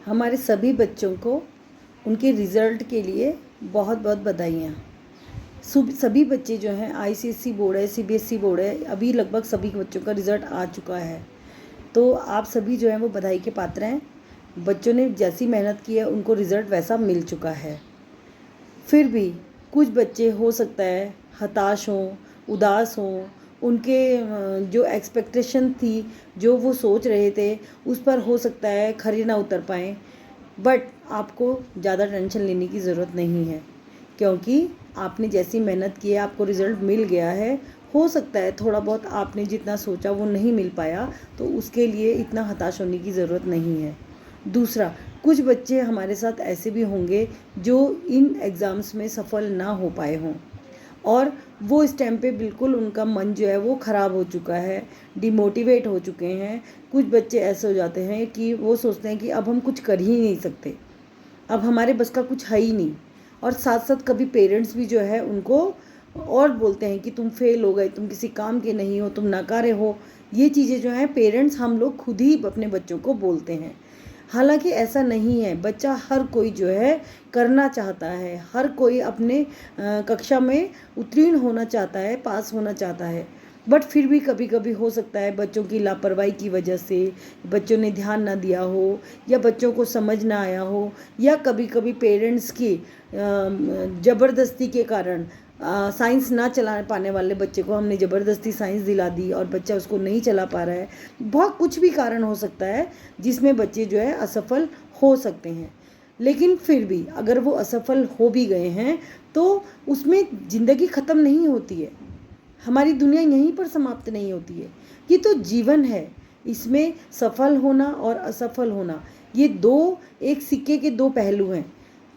हमारे सभी बच्चों को उनके रिज़ल्ट के लिए बहुत बहुत बधाइयाँ। सभी बच्चे जो हैं आईसीएसई बोर्ड है, सीबीएसई बोर्ड है, अभी लगभग सभी बच्चों का रिज़ल्ट आ चुका है। तो आप सभी जो हैं वो बधाई के पात्र हैं। बच्चों ने जैसी मेहनत की है उनको रिज़ल्ट वैसा मिल चुका है। फिर भी कुछ बच्चे हो सकता है हताश हों, उदास हों, उनके जो एक्सपेक्टेशन थी, जो वो सोच रहे थे, उस पर हो सकता है खरे ना उतर पाएँ। बट आपको ज़्यादा टेंशन लेने की ज़रूरत नहीं है, क्योंकि आपने जैसी मेहनत की है आपको रिज़ल्ट मिल गया है। हो सकता है थोड़ा बहुत आपने जितना सोचा वो नहीं मिल पाया, तो उसके लिए इतना हताश होने की ज़रूरत नहीं है। दूसरा, कुछ बच्चे हमारे साथ ऐसे भी होंगे जो इन एग्ज़ाम्स में सफल ना हो पाए हों और वो इस टाइम पे बिल्कुल उनका मन जो है वो ख़राब हो चुका है, डिमोटिवेट हो चुके हैं। कुछ बच्चे ऐसे हो जाते हैं कि वो सोचते हैं कि अब हम कुछ कर ही नहीं सकते, अब हमारे बस का कुछ है ही नहीं। और साथ साथ कभी पेरेंट्स भी जो है उनको और बोलते हैं कि तुम फेल हो गए, तुम किसी काम के नहीं हो, तुम नकारे हो। ये चीज़ें जो हैं पेरेंट्स हम लोग खुद ही अपने बच्चों को बोलते हैं। हालांकि ऐसा नहीं है, बच्चा हर कोई जो है करना चाहता है, हर कोई अपने कक्षा में उत्तीर्ण होना चाहता है, पास होना चाहता है। बट फिर भी कभी कभी हो सकता है बच्चों की लापरवाही की वजह से, बच्चों ने ध्यान ना दिया हो, या बच्चों को समझ ना आया हो, या कभी कभी पेरेंट्स की ज़बरदस्ती के कारण साइंस ना चला पाने वाले बच्चे को हमने ज़बरदस्ती साइंस दिला दी और बच्चा उसको नहीं चला पा रहा है। बहुत कुछ भी कारण हो सकता है जिसमें बच्चे जो है असफल हो सकते हैं। लेकिन फिर भी अगर वो असफल हो भी गए हैं तो उसमें ज़िंदगी ख़त्म नहीं होती है, हमारी दुनिया यहीं पर समाप्त नहीं होती है। ये तो जीवन है, इसमें सफल होना और असफल होना ये दो एक सिक्के के दो पहलू हैं।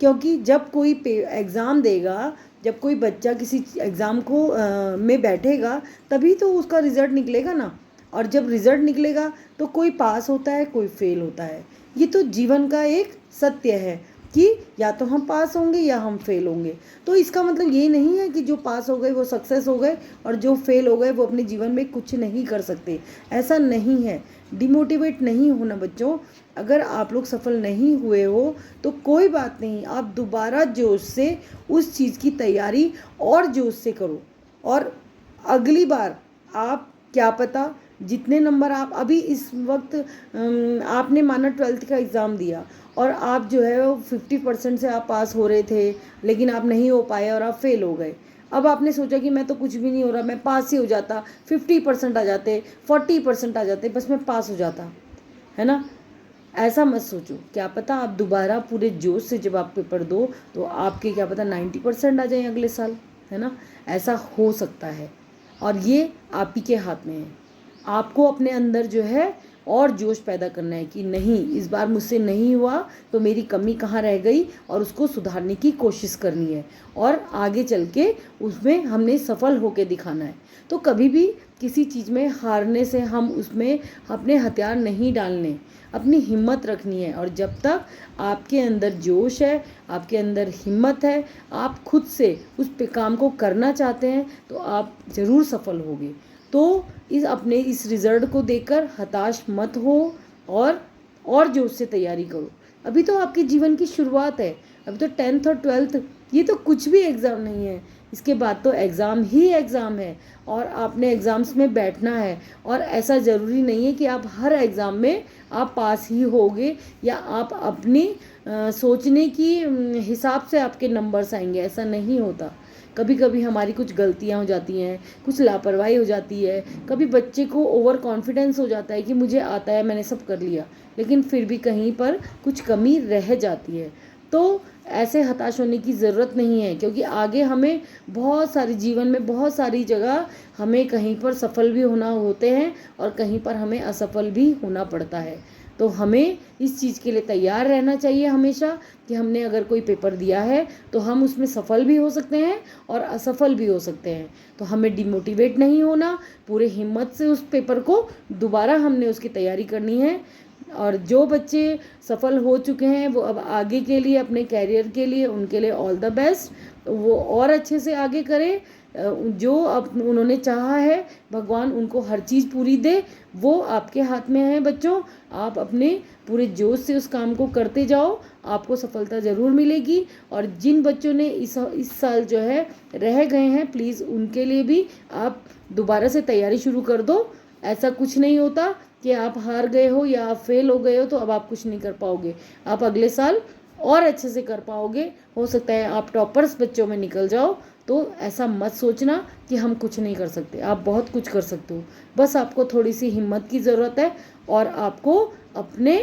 क्योंकि जब कोई एग्ज़ाम देगा, जब कोई बच्चा किसी एग्ज़ाम को में बैठेगा, तभी तो उसका रिज़ल्ट निकलेगा ना। और जब रिज़ल्ट निकलेगा तो कोई पास होता है, कोई फेल होता है। ये तो जीवन का एक सत्य है कि या तो हम पास होंगे या हम फेल होंगे। तो इसका मतलब ये नहीं है कि जो पास हो गए वो सक्सेस हो गए और जो फेल हो गए वो अपने जीवन में कुछ नहीं कर सकते। ऐसा नहीं है। डिमोटिवेट नहीं होना बच्चों। अगर आप लोग सफल नहीं हुए हो तो कोई बात नहीं, आप दोबारा जोश से उस चीज़ की तैयारी और जोश से करो। और अगली बार आप क्या पता जितने नंबर आप अभी इस वक्त आपने माना 12th का एग्ज़ाम दिया और आप जो है वो 50% से आप पास हो रहे थे, लेकिन आप नहीं हो पाए और आप फेल हो गए। अब आपने सोचा कि मैं तो कुछ भी नहीं हो रहा, मैं पास ही हो जाता, 50% आ जाते, 40% आ जाते, बस मैं पास हो जाता, है ना। ऐसा मत सोचो, क्या पता आप दोबारा पूरे जोश से जब आप पेपर दो तो आपके क्या पता 90% आ जाए अगले साल, है ना। ऐसा हो सकता है और ये आप ही के हाथ में है। आपको अपने अंदर जो है और जोश पैदा करना है कि नहीं, इस बार मुझसे नहीं हुआ तो मेरी कमी कहाँ रह गई और उसको सुधारने की कोशिश करनी है और आगे चल के उसमें हमने सफल होकर दिखाना है। तो कभी भी किसी चीज़ में हारने से हम उसमें अपने हथियार नहीं डालने, अपनी हिम्मत रखनी है। और जब तक आपके अंदर जोश है, आपके अंदर हिम्मत है, आप खुद से उस पे काम को करना चाहते हैं तो आप ज़रूर सफल होंगे। तो इस रिज़ल्ट को देखकर हताश मत हो और जोश से तैयारी करो। अभी तो आपके जीवन की शुरुआत है, अभी तो 10th और 12th ये तो कुछ भी एग्ज़ाम नहीं है। इसके बाद तो एग्ज़ाम ही एग्ज़ाम है और आपने एग्ज़ाम्स में बैठना है। और ऐसा ज़रूरी नहीं है कि आप हर एग्ज़ाम में आप पास ही होगे या आप अपनी सोचने की हिसाब से आपके नंबर्स आएंगे, ऐसा नहीं होता। कभी कभी हमारी कुछ गलतियां हो जाती हैं, कुछ लापरवाही हो जाती है, कभी बच्चे को ओवर कॉन्फिडेंस हो जाता है कि मुझे आता है, मैंने सब कर लिया, लेकिन फिर भी कहीं पर कुछ कमी रह जाती है। तो ऐसे हताश होने की ज़रूरत नहीं है, क्योंकि आगे हमें बहुत सारी जीवन में बहुत सारी जगह हमें कहीं पर सफल भी होना होते हैं और कहीं पर हमें असफल भी होना पड़ता है। तो हमें इस चीज़ के लिए तैयार रहना चाहिए हमेशा कि हमने अगर कोई पेपर दिया है तो हम उसमें सफल भी हो सकते हैं और असफल भी हो सकते हैं। तो हमें डिमोटिवेट नहीं होना, पूरे हिम्मत से उस पेपर को दोबारा हमने उसकी तैयारी करनी है। और जो बच्चे सफल हो चुके हैं वो अब आगे के लिए, अपने कैरियर के लिए, उनके लिए ऑल द बेस्ट। वो और अच्छे से आगे करें। जो अब उन्होंने चाहा है भगवान उनको हर चीज़ पूरी दे, वो आपके हाथ में है बच्चों। आप अपने पूरे जोश से उस काम को करते जाओ, आपको सफलता ज़रूर मिलेगी। और जिन बच्चों ने इस साल जो है रह गए हैं, प्लीज़ उनके लिए भी आप दोबारा से तैयारी शुरू कर दो। ऐसा कुछ नहीं होता कि आप हार गए हो या आप फेल हो गए हो तो अब आप कुछ नहीं कर पाओगे। आप अगले साल और अच्छे से कर पाओगे। हो सकता है आप टॉपर्स बच्चों में निकल जाओ। तो ऐसा मत सोचना कि हम कुछ नहीं कर सकते, आप बहुत कुछ कर सकते हो। बस आपको थोड़ी सी हिम्मत की ज़रूरत है और आपको अपने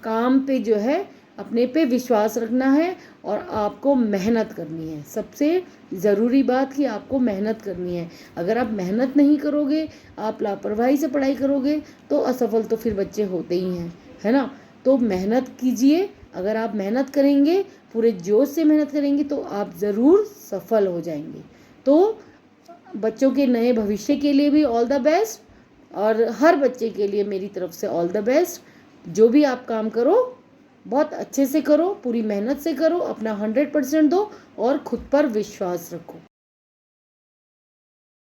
काम पे जो है अपने पे विश्वास रखना है और आपको मेहनत करनी है। सबसे ज़रूरी बात कि आपको मेहनत करनी है। अगर आप मेहनत नहीं करोगे, आप लापरवाही से पढ़ाई करोगे तो असफल तो फिर बच्चे होते ही हैं, है ना। तो मेहनत कीजिए। अगर आप मेहनत करेंगे, पूरे जोश से मेहनत करेंगे तो आप ज़रूर सफल हो जाएंगे। तो बच्चों के नए भविष्य के लिए भी ऑल द बेस्ट, और हर बच्चे के लिए मेरी तरफ से ऑल द बेस्ट। जो भी आप काम करो बहुत अच्छे से करो, पूरी मेहनत से करो, अपना 100% दो और खुद पर विश्वास रखो।